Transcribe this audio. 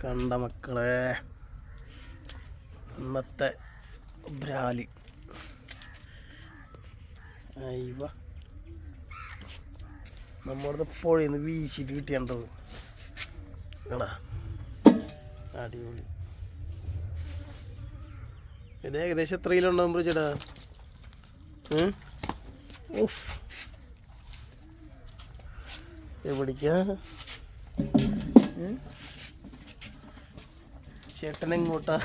കണ്ട മക്കളെ ഇന്നത്തെ ബ്രാലി അയ്യ നമ്മളിത് പുഴയിൽ നിന്ന് വീശിയിട്ട് കിട്ടിയേണ്ടത് എടാ അടിപൊളി. ഇത് ഏകദേശം എത്ര കിലോ ഉണ്ടാകുമ്പോൾ ചേട്ടാ? ഓഫ് എവിടേക്കാ ചേട്ടൻ എങ്ങോട്ടാ?